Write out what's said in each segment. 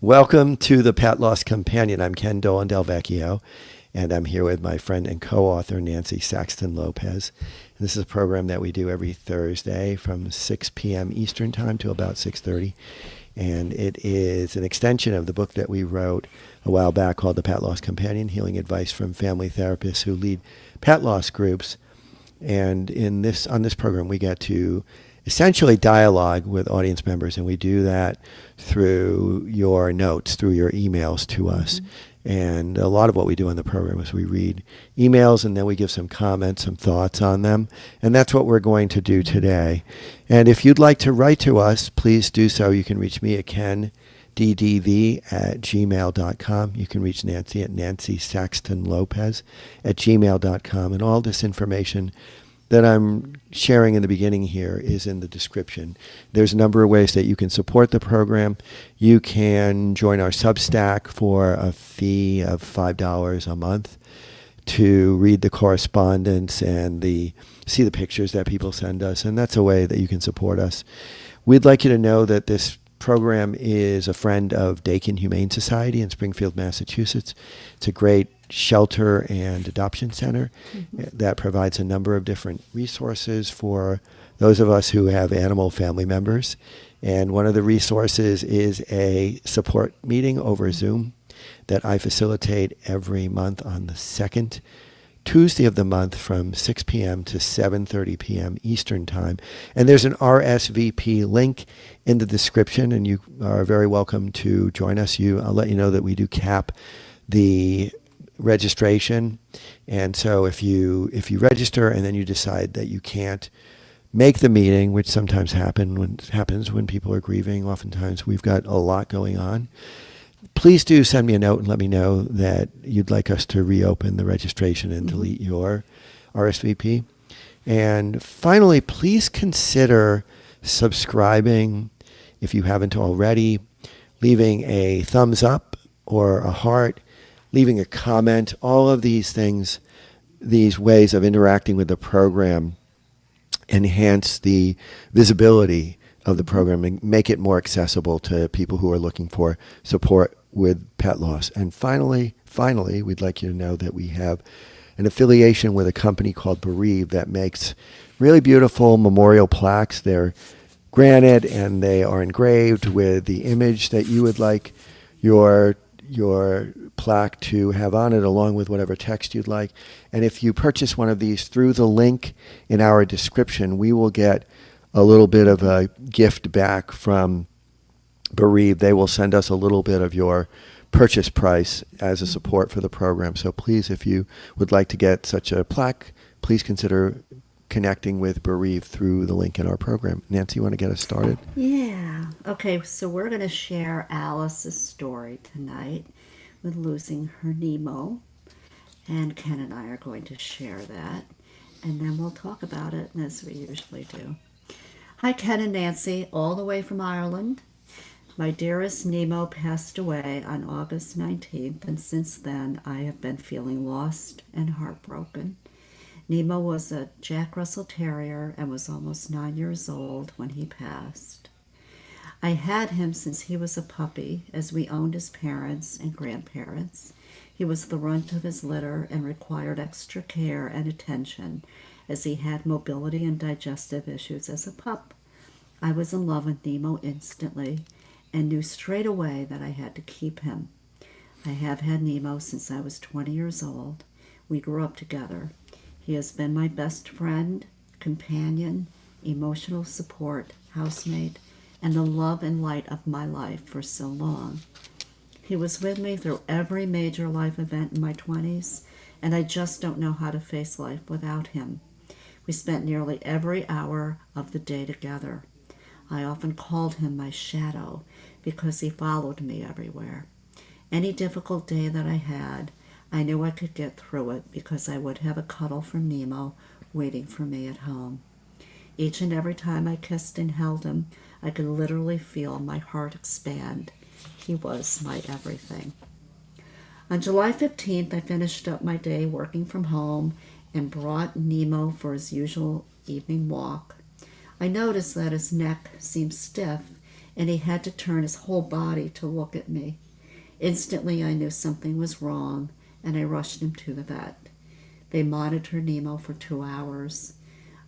Welcome to the Pet Loss Companion. I'm Ken Dolan-Del Vecchio, and I'm here with my friend and co-author Nancy Saxton-Lopez. And this is a program that we do every Thursday from 6 p.m. Eastern Time to about 6:30. And it is an extension of the book that we wrote a while back called The Pet Loss Companion, Healing Advice from Family Therapists Who Lead Pet Loss Groups. And on this program, we get to essentially dialogue with audience members, and we do that through your notes, through your emails to us. Mm-hmm. And a lot of what we do on the program is we read emails and then we give some comments, some thoughts on them. And that's what we're going to do today. And if you'd like to write to us, please do so. You can reach me at kenddv@gmail.com. You can reach Nancy at nancysaxtonlopez@gmail.com. And all this information that I'm sharing in the beginning here is in the description. There's a number of ways that you can support the program. You can join our Substack for a fee of $5 a month to read the correspondence and see the pictures that people send us, and that's a way that you can support us. We'd like you to know that this program is a friend of Dakin Humane Society in Springfield, Massachusetts. It's a great shelter and adoption center that provides a number of different resources for those of us who have animal family members. And one of the resources is a support meeting over Zoom that I facilitate every month on the second Tuesday of the month from 6 p.m. to 7:30 p.m. Eastern Time. And there's an RSVP link in the description, and you are very welcome to join us. I'll let you know that we do cap the registration. And so if you register and then you decide that you can't make the meeting, which sometimes happens when people are grieving, oftentimes we've got a lot going on, please do send me a note and let me know that you'd like us to reopen the registration and delete your RSVP. And finally, please consider subscribing if you haven't already, leaving a thumbs up or a heart, leaving a comment. All of these things, these ways of interacting with the program, enhance the visibility of the program and make it more accessible to people who are looking for support with pet loss. And finally, we'd like you to know that we have an affiliation with a company called Bereave that makes really beautiful memorial plaques. They're granite and they are engraved with the image that you would like your plaque to have on it, along with whatever text you'd like. And if you purchase one of these through the link in our description, we will get a little bit of a gift back from Bereave. They will send us a little bit of your purchase price as a support for the program. So please, if you would like to get such a plaque, please consider connecting with Bereave through the link in our program. Nancy, you want to get us started? Yeah. Okay, so we're going to share Alice's story tonight with losing her Nemo. And Ken and I are going to share that. And then we'll talk about it as we usually do. Hi, Ken and Nancy, all the way from Ireland. My dearest Nemo passed away on August 19th, and since then I have been feeling lost and heartbroken. Nemo was a Jack Russell Terrier and was almost 9 years old when he passed. I had him since he was a puppy, as we owned his parents and grandparents. He was the runt of his litter and required extra care and attention, as he had mobility and digestive issues as a pup. I was in love with Nemo instantly and knew straight away that I had to keep him. I have had Nemo since I was 20 years old. We grew up together. He has been my best friend, companion, emotional support, housemate, and the love and light of my life for so long. He was with me through every major life event in my 20s, and I just don't know how to face life without him. We spent nearly every hour of the day together. I often called him my shadow because he followed me everywhere. Any difficult day that I had, I knew I could get through it because I would have a cuddle from Nemo waiting for me at home. Each and every time I kissed and held him, I could literally feel my heart expand. He was my everything. On July 15th, I finished up my day working from home and brought Nemo for his usual evening walk. I noticed that his neck seemed stiff and he had to turn his whole body to look at me. Instantly, I knew something was wrong, and I rushed him to the vet. They monitored Nemo for 2 hours.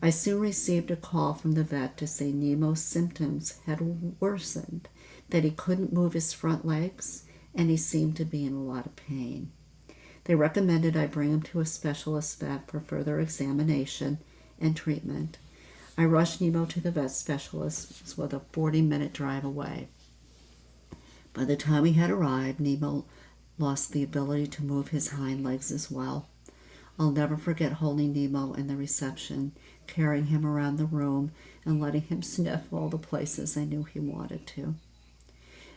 I soon received a call from the vet to say Nemo's symptoms had worsened, that he couldn't move his front legs, and he seemed to be in a lot of pain. They recommended I bring him to a specialist vet for further examination and treatment. I rushed Nemo to the vet specialist, with a 40-minute drive away. By the time he had arrived, Nemo lost the ability to move his hind legs as well. I'll never forget holding Nemo in the reception, carrying him around the room, and letting him sniff all the places I knew he wanted to.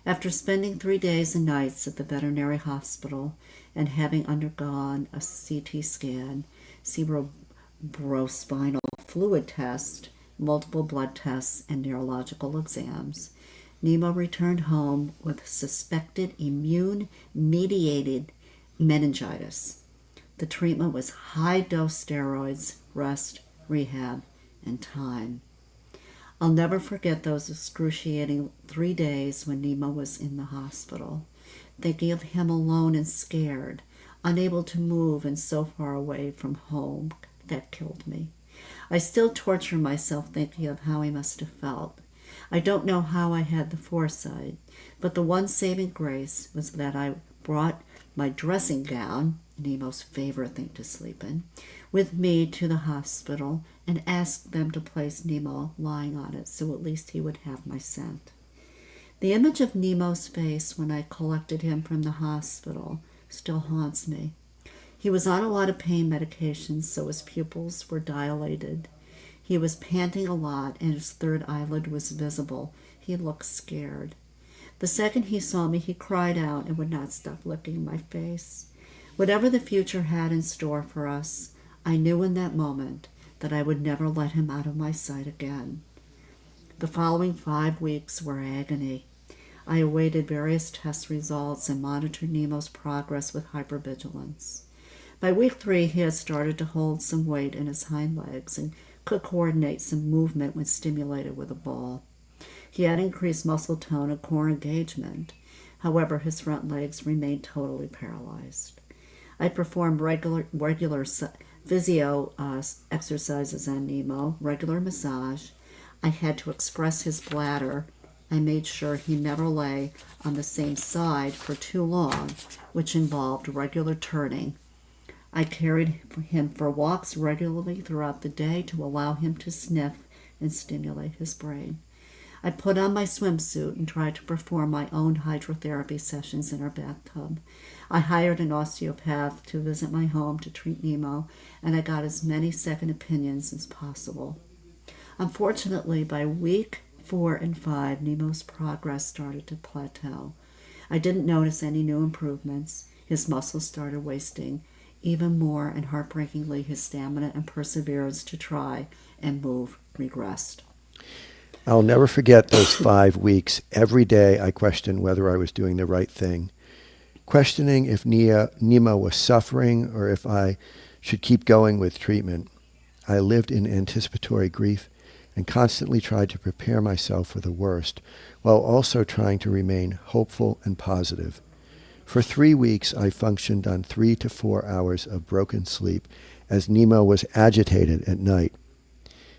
After spending 3 days and nights at the veterinary hospital and having undergone a CT scan, cerebrospinal fluid test, multiple blood tests, and neurological exams, Nemo returned home with suspected immune-mediated meningitis. The treatment was high-dose steroids, rest, rehab, and time. I'll never forget those excruciating 3 days when Nemo was in the hospital. Thinking of him alone and scared, unable to move and so far away from home, that killed me. I still torture myself thinking of how he must have felt. I don't know how I had the foresight, but the one saving grace was that I brought my dressing gown, Nemo's favorite thing to sleep in, with me to the hospital and asked them to place Nemo lying on it so at least he would have my scent. The image of Nemo's face when I collected him from the hospital still haunts me. He was on a lot of pain medications, so his pupils were dilated. He was panting a lot, and his third eyelid was visible. He looked scared. The second he saw me, he cried out and would not stop licking my face. Whatever the future had in store for us, I knew in that moment that I would never let him out of my sight again. The following 5 weeks were agony. I awaited various test results and monitored Nemo's progress with hypervigilance. By week 3, he had started to hold some weight in his hind legs and could coordinate some movement when stimulated with a ball. He had increased muscle tone and core engagement. However, his front legs remained totally paralyzed. I performed regular physio exercises on Nemo, regular massage. I had to express his bladder. I made sure he never lay on the same side for too long, which involved regular turning. I carried him for walks regularly throughout the day to allow him to sniff and stimulate his brain. I put on my swimsuit and tried to perform my own hydrotherapy sessions in our bathtub. I hired an osteopath to visit my home to treat Nemo, and I got as many second opinions as possible. Unfortunately, by week 4 and 5, Nemo's progress started to plateau. I didn't notice any new improvements. His muscles started wasting even more, and heartbreakingly, his stamina and perseverance to try and move regressed. I'll never forget those 5 weeks. Every day I questioned whether I was doing the right thing, questioning if Nemo was suffering or if I should keep going with treatment. I lived in anticipatory grief and constantly tried to prepare myself for the worst, while also trying to remain hopeful and positive. For 3 weeks, I functioned on 3 to 4 hours of broken sleep as Nemo was agitated at night.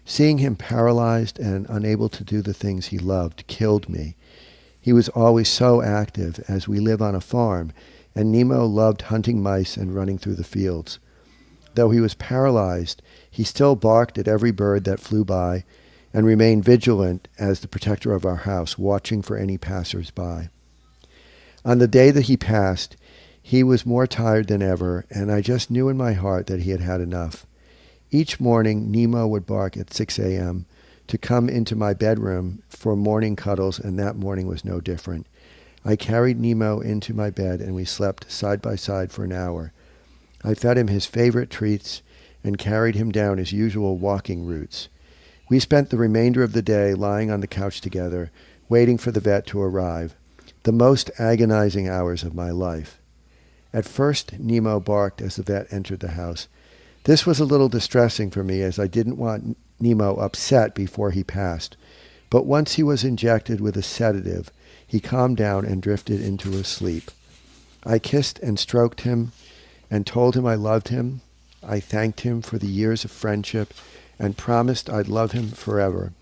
Seeing him paralyzed and unable to do the things he loved killed me. He was always so active, as we live on a farm, and Nemo loved hunting mice and running through the fields. Though he was paralyzed, he still barked at every bird that flew by and remained vigilant as the protector of our house, watching for any passers-by. On the day that he passed, he was more tired than ever, and I just knew in my heart that he had had enough. Each morning, Nemo would bark at 6 a.m. to come into my bedroom for morning cuddles, and that morning was no different. I carried Nemo into my bed, and we slept side by side for an hour. I fed him his favorite treats and carried him down his usual walking routes. We spent the remainder of the day lying on the couch together, waiting for the vet to arrive. The most agonizing hours of my life. At first, Nemo barked as the vet entered the house. This was a little distressing for me, as I didn't want Nemo upset before he passed. but once he was injected with a sedative, he calmed down and drifted into a sleep. I kissed and stroked him and told him I loved him. I thanked him for the years of friendship and promised I'd love him forever.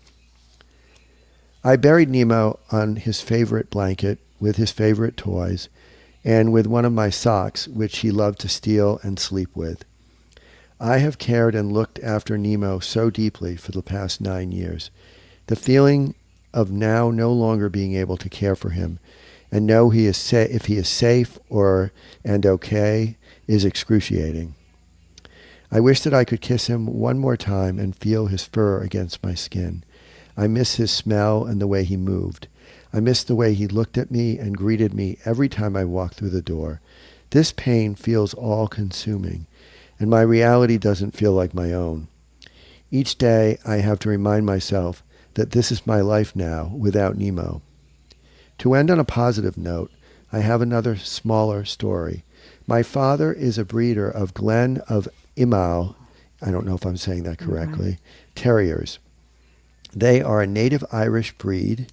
I buried Nemo on his favorite blanket with his favorite toys and with one of my socks, which he loved to steal and sleep with. I have cared and looked after Nemo so deeply for the past 9 years. The feeling of now no longer being able to care for him and know if he is safe and okay is excruciating. I wish that I could kiss him one more time and feel his fur against my skin. I miss his smell and the way he moved. I miss the way he looked at me and greeted me every time I walked through the door. This pain feels all-consuming, and my reality doesn't feel like my own. Each day I have to remind myself that this is my life now without Nemo. To end on a positive note, I have another smaller story. My father is a breeder of Glen of Imal, I don't know if I'm saying that correctly, terriers. They are a native Irish breed.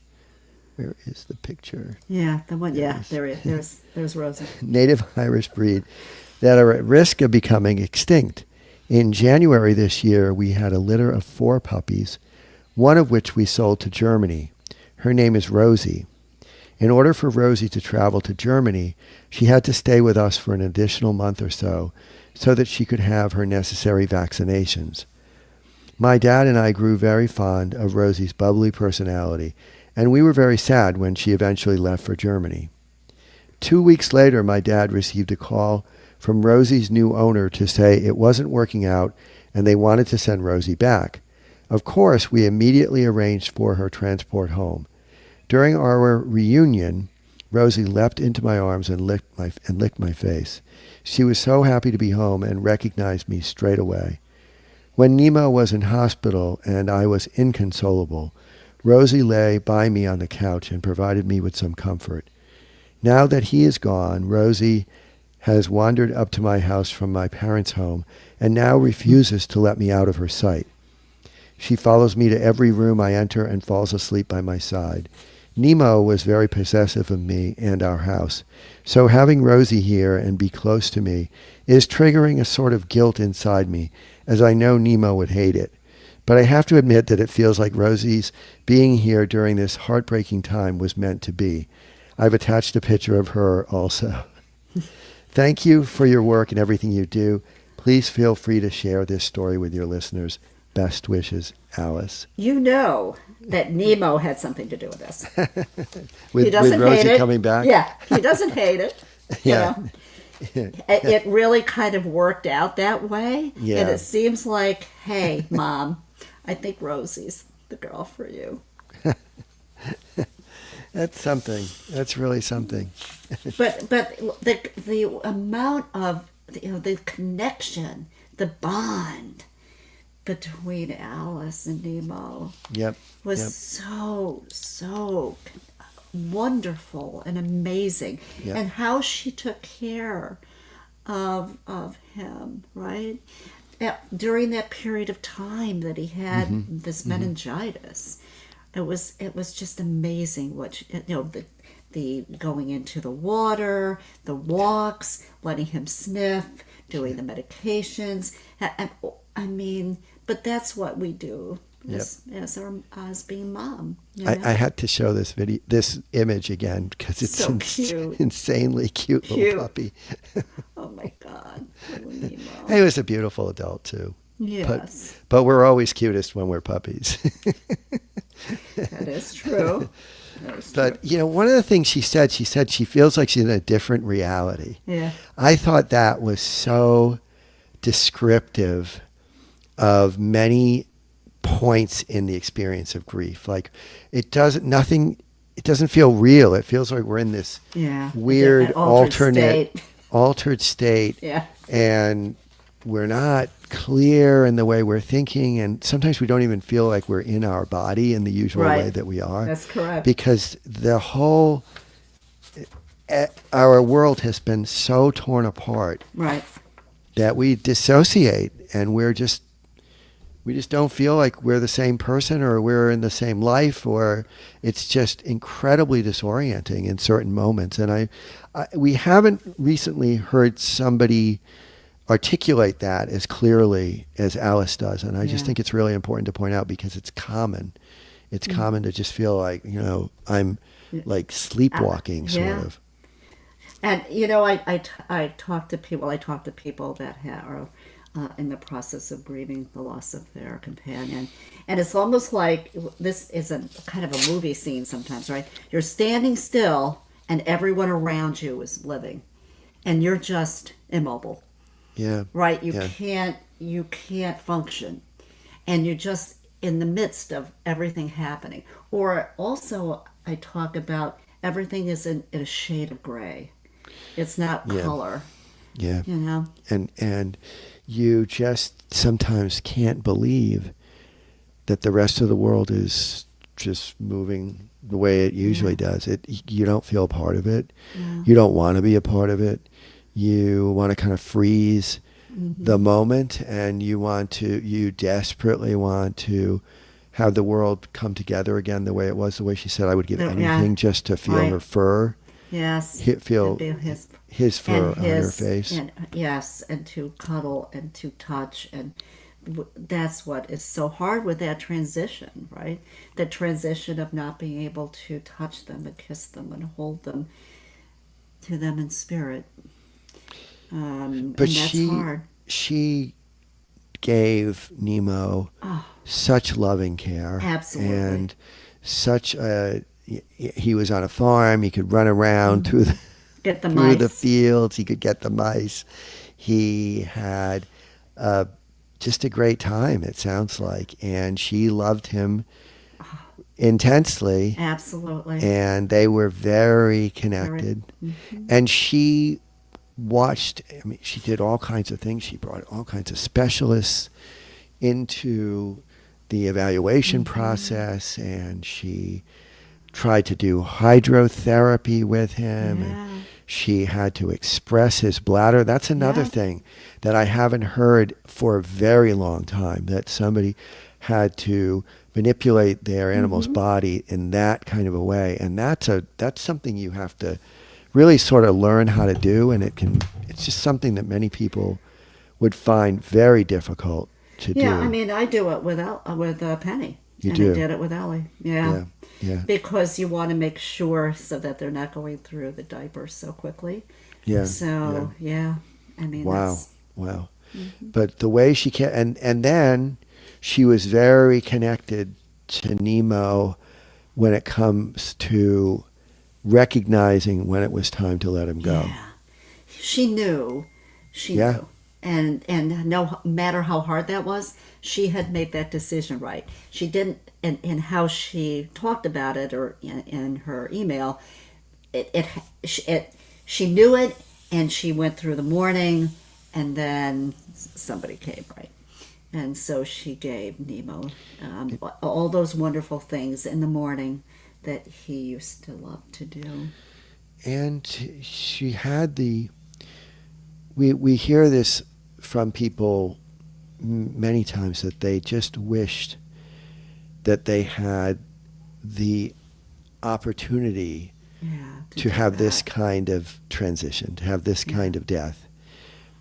Where is the picture? Yeah, the one. Yeah, there it is. There's Rosie. Native Irish breed that are at risk of becoming extinct. In January this year, we had a litter of 4 puppies, one of which we sold to Germany. Her name is Rosie. In order for Rosie to travel to Germany, she had to stay with us for an additional month or so that she could have her necessary vaccinations. My dad and I grew very fond of Rosie's bubbly personality, and we were very sad when she eventually left for Germany. 2 weeks later, my dad received a call from Rosie's new owner to say it wasn't working out and they wanted to send Rosie back. Of course, we immediately arranged for her transport home. During our reunion, Rosie leapt into my arms and licked my face. She was so happy to be home and recognized me straight away. When Nemo was in hospital and I was inconsolable, Rosie lay by me on the couch and provided me with some comfort. Now that he is gone, Rosie has wandered up to my house from my parents' home and now refuses to let me out of her sight. She follows me to every room I enter and falls asleep by my side. Nemo was very possessive of me and our house, so having Rosie here and be close to me is triggering a sort of guilt inside me, as I know Nemo would hate it. But I have to admit that it feels like Rosie's being here during this heartbreaking time was meant to be. I've attached a picture of her also. Thank you for your work and everything you do. Please feel free to share this story with your listeners. Best wishes, Alice. You know that Nemo had something to do with this. with Rosie coming back? Yeah, he doesn't hate it. Yeah. You know? It really kind of worked out that way. Yeah. And it seems like, hey, Mom, I think Rosie's the girl for you. That's something. That's really something. But the amount of, the connection, the bond between Alice and Nemo was so wonderful and amazing. Yep. And how she took care of him, right? During that period of time that he had this meningitis. It was just amazing what the going into the water, the walks, letting him sniff, doing the medications. I mean, but that's what we do as being mom. You know? I had to show this image again because it's so cute. Insanely cute little puppy. Oh my God, little Nemo. He was a beautiful adult too. Yes, but we're always cutest when we're puppies. That is true. But one of the things she said she feels like she's in a different reality. Yeah, I thought that was so descriptive of many points in the experience of grief. Like it doesn't feel real. It feels like we're in this weird altered state. Yeah. And we're not clear in the way we're thinking, and sometimes we don't even feel like we're in our body in the usual way that we are. That's correct. Because our world has been so torn apart. Right. That we dissociate and we're just we just don't feel like we're the same person or we're in the same life, or it's just incredibly disorienting in certain moments. And we haven't recently heard somebody articulate that as clearly as Alice does. And I just Yeah. think it's really important to point out because it's common. It's common to just feel like, I'm like sleepwalking sort Yeah. of. And I talk to people. I talk to people that are in the process of grieving the loss of their companion, and it's almost like this is a kind of a movie scene sometimes, right? You're standing still, and everyone around you is living, and you're just immobile, Yeah. right? You Yeah. can't function, and you're just in the midst of everything happening. Or also, I talk about everything is in a shade of gray. It's not Yeah. color, Yeah. you know. And you just sometimes can't believe that the rest of the world is just moving the way it usually does. You don't feel a part of it. Yeah. You don't want to be a part of it. You want to kind of freeze the moment, and you desperately want to have the world come together again the way it was, the way she said, I would give Yeah. anything just to feel Right. her fur, Yes. feel To be his fur and on her face. and yes, and to cuddle and to touch, and that's what is so hard with that transition, right? The transition of not being able to touch them and kiss them and hold them to them in spirit. But And that's hard. she gave Nemo Oh, such loving care. absolutely. And he was on a farm. He could run around through Get the through the mice. fields. He could get the mice. He had just a great time, it sounds like. And she loved him intensely. Absolutely. And they were very connected. And she watched, I mean, she did all kinds of things. She brought all kinds of specialists into the evaluation process, and she tried to do hydrotherapy with him. Yeah. And she had to express his bladder. That's another Yeah. thing that I haven't heard for a very long time, that somebody had to manipulate their animal's body in that kind of a way. And that's something you have to really sort of learn how to do, and it's just something that many people would find very difficult to do. Yeah, I mean, I do it with Penny. You and do? I did it with Ellie. Yeah, yeah, Because you want to make sure so that they're not going through the diapers so quickly. yeah. So, yeah. I mean, Wow, wow. But the way she can, and then she was very connected to Nemo when it comes to recognizing when it was time to let him go. yeah. She knew. She Yeah. knew. And no matter how hard that was, she had made that decision right. She didn't, and how she talked about it, or in her email, she knew it, and she went through the morning, and then somebody came, right? And so she gave Nemo all those wonderful things in the morning that he used to love to do. And she had we hear this from people many times, that they just wished that they had the opportunity Yeah. to do have this that. kind of transition, to have this kind of death,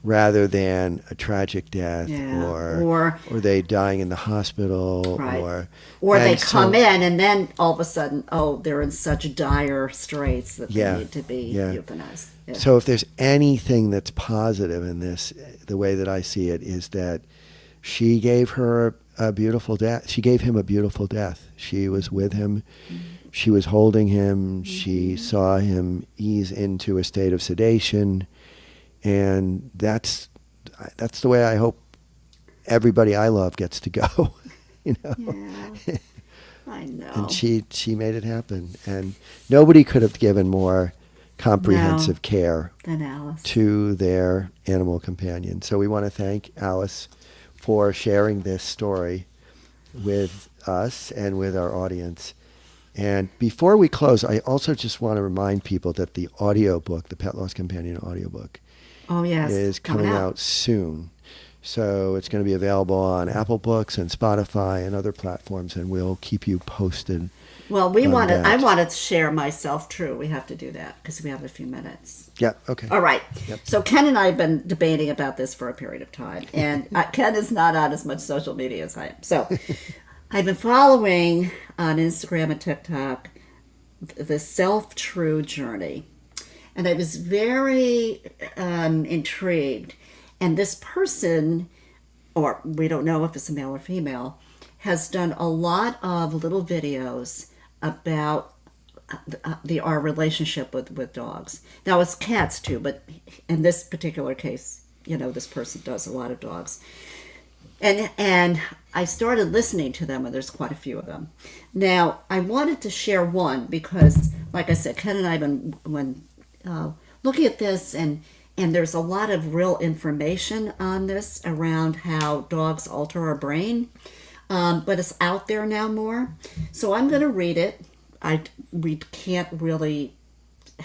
rather than a tragic death, Yeah. or they dying in the hospital, Right. or they and so- come in, and then all of a sudden, they're in such dire straits that Yeah, they need to be yeah. euthanized. Yeah. So if there's anything that's positive in this, the way that I see it is that she gave her a beautiful death. She gave him a beautiful death. She was with him. She was holding him. She saw him ease into a state of sedation. And that's the way I hope everybody I love gets to go, you know. Yeah. I know. And she made it happen. And nobody could have given more comprehensive care Then Alice. to their animal companion. So we want to thank Alice for sharing this story with us and with our audience. And before we close, I also just want to remind people that the audiobook, the Pet Loss Companion audiobook, Oh yes. is coming out soon. So it's going to be available on Apple Books and Spotify and other platforms, and we'll keep you posted. Well, on that. I wanted to share myself true. We have to do that because we have a few minutes. Yeah, okay. All right. Yep. So Ken and I have been debating about this for a period of time, and Ken is not on as much social media as I am. So I've been following on Instagram and TikTok the self-true journey, and I was very intrigued. And this person, or we don't know if it's a male or female, has done a lot of little videos about our relationship with dogs. Now it's cats too, but in this particular case, this person does a lot of dogs. And I started listening to them, and there's quite a few of them. Now I wanted to share one because, like I said, Ken and I have been looking at this, and there's a lot of real information on this around how dogs alter our brain. But it's out there now more. So I'm going to read it. We can't really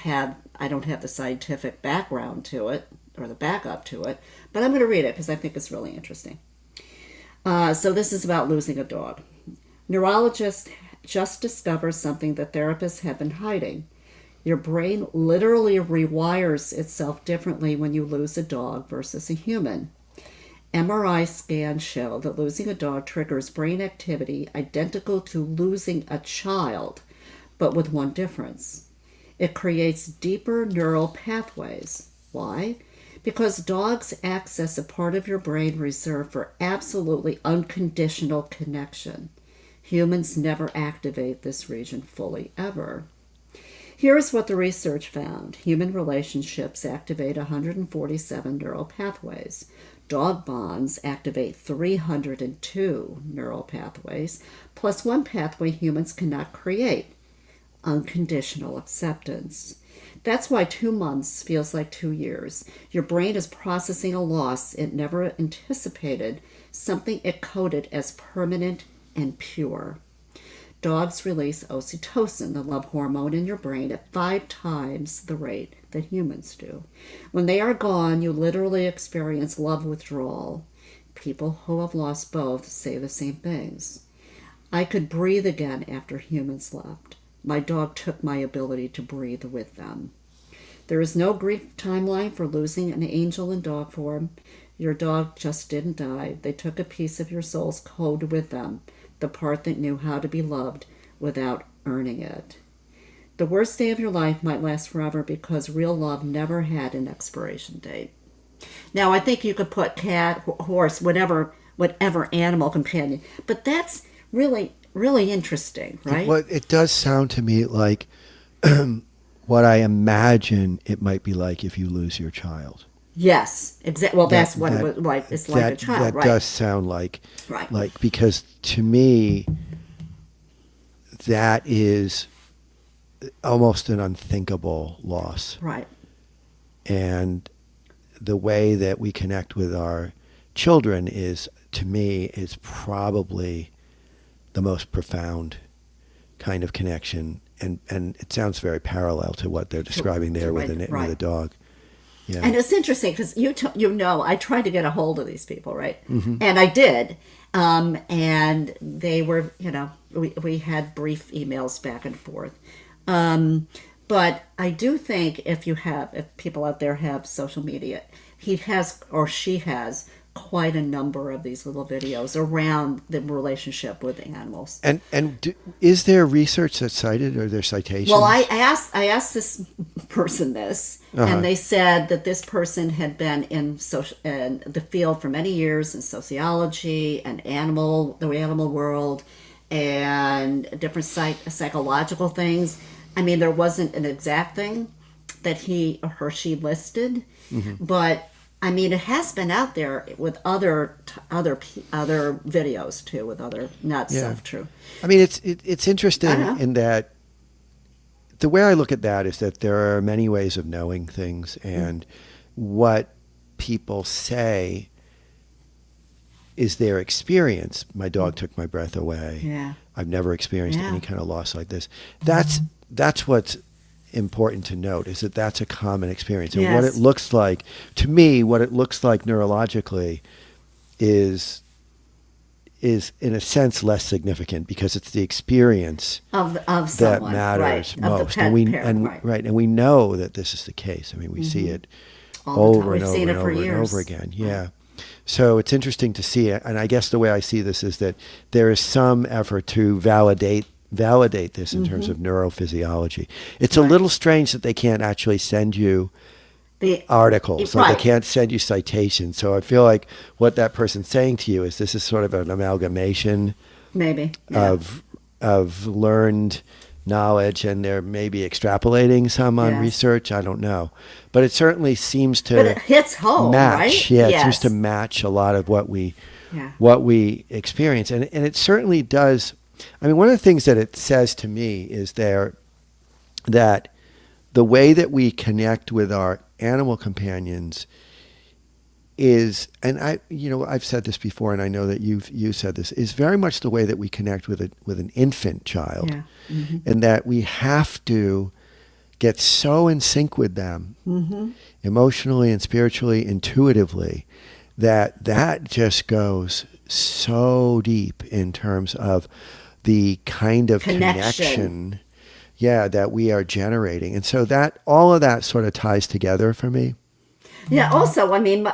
I don't have the scientific background to it or the backup to it, but I'm going to read it because I think it's really interesting. So this is about losing a dog. Neurologists just discovered something that therapists have been hiding. Your brain literally rewires itself differently when you lose a dog versus a human. MRI scans show that losing a dog triggers brain activity identical to losing a child, but with one difference. It creates deeper neural pathways. Why? Because dogs access a part of your brain reserved for absolutely unconditional connection. Humans never activate this region fully ever. Here's what the research found. Human relationships activate 147 neural pathways. Dog bonds activate 302 neural pathways, plus one pathway humans cannot create, unconditional acceptance. That's why 2 months feels like 2 years. Your brain is processing a loss it never anticipated, something it coded as permanent and pure. Dogs release oxytocin, the love hormone in your brain, at 5 times the rate that humans do. When they are gone, you literally experience love withdrawal. People who have lost both say the same things. I could breathe again after humans left. My dog took my ability to breathe with them. There is no grief timeline for losing an angel in dog form. Your dog just didn't die. They took a piece of your soul's code with them, the part that knew how to be loved without earning it. The worst day of your life might last forever because real love never had an expiration date. Now, I think you could put cat, horse, whatever animal companion, but that's really, really interesting, right? It does sound to me like what I imagine it might be like if you lose your child. Yes, exactly. Well, that's what it was like. It's like a child, right? That does sound like, right. Because to me, that is almost an unthinkable loss. Right. And the way that we connect with our children is probably the most profound kind of connection. And it sounds very parallel to what they're describing there with a dog. Yeah. And it's interesting because I tried to get a hold of these people, right? Mm-hmm. And I did. And they were, we had brief emails back and forth. But I do think if people out there have social media, he has or she has quite a number of these little videos around the relationship with animals. And is there research that's cited? Are there citations? Well, I asked this person this, and they said that this person had been in the field for many years in sociology and the animal world, and different psychological things. I mean, there wasn't an exact thing that he or she listed, but I mean, it has been out there with other videos too, with other not self-true. I mean, it's interesting in that the way I look at that is that there are many ways of knowing things, and what people say is their experience. My dog took my breath away. Yeah. I've never experienced any kind of loss like this. That's what's important to note, is that that's a common experience. And what it looks like, to me, what it looks like neurologically is in a sense less significant because it's the experience of that someone, matters right, of the most. pet And we parent, right. and we know that this is the case. I mean, we see it All the time. over We've and seen over it and for over and years. over again. Yeah. So it's interesting to see it. And I guess the way I see this is that there is some effort to validate this in terms of neurophysiology. It's a Right. little strange that they can't actually send you The articles, right. like they can't send you citations. So I feel like what that person's saying to you is this is sort of an amalgamation Maybe. Yeah. of learned knowledge, and they're maybe extrapolating some on Yes. research. I don't know, but it certainly seems But to it hits home, match. right? Yeah, it Yes. seems to match a lot of what we Yeah. experience, and it certainly does. I mean, one of the things that it says to me is that the way that we connect with our animal companions is, and I've said this before, and I know that you said this, is very much the way that we connect with an infant child, Yeah. Mm-hmm. and that we have to get so in sync with them Mm-hmm. emotionally and spiritually, intuitively, that just goes so deep in terms of the kind of connection, that we are generating. And so that all of that sort of ties together for me. Yeah. Also, I mean,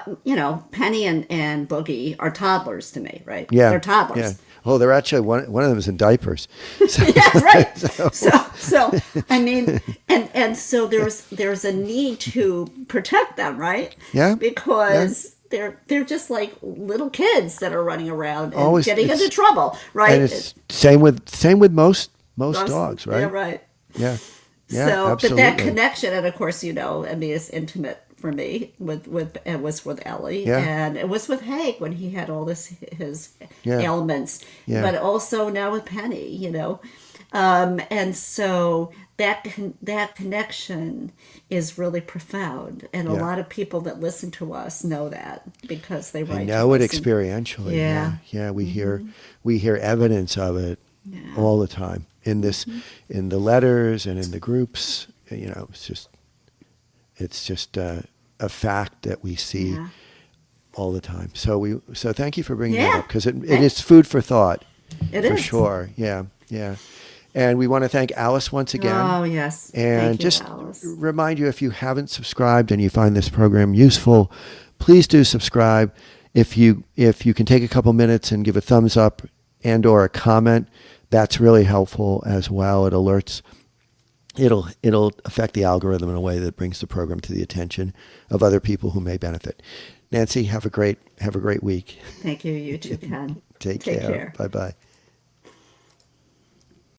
Penny and Boogie are toddlers to me, right? Yeah. They're toddlers. Yeah. Well, they're actually one of them is in diapers. So, Yeah, right. So I mean, and so there's a need to protect them, right? Yeah. Because they're just like little kids that are running around and Always- getting it's- into trouble, right? and it's same with most dogs, right? Yeah, right. Yeah. Yeah, So, absolutely. but that connection, and of course, I mean, it's intimate for me. It was with Ellie, Yeah. and it was with Hank when he had all his Yeah. ailments, Yeah. but also now with Penny, and so that connection is really profound, and a Yeah. lot of people that listen to us know that because they write. I know to it us and- experientially. Yeah. Yeah. We hear evidence of it all the time in in the letters and in the groups. It's just a fact that we see Yeah. all the time. So thank you for bringing that Yeah. up, because it is food for thought. It for is. sure. Yeah. Yeah. And we want to thank Alice once again. Oh yes, And thank you, just Alice. remind you, if you haven't subscribed and you find this program useful, please do subscribe. If you can take a couple minutes and give a thumbs up and or a comment, that's really helpful as well. It alerts. It'll affect the algorithm in a way that brings the program to the attention of other people who may benefit. Nancy, have a great week. Thank you. You too, Ken. Take care. Bye-bye.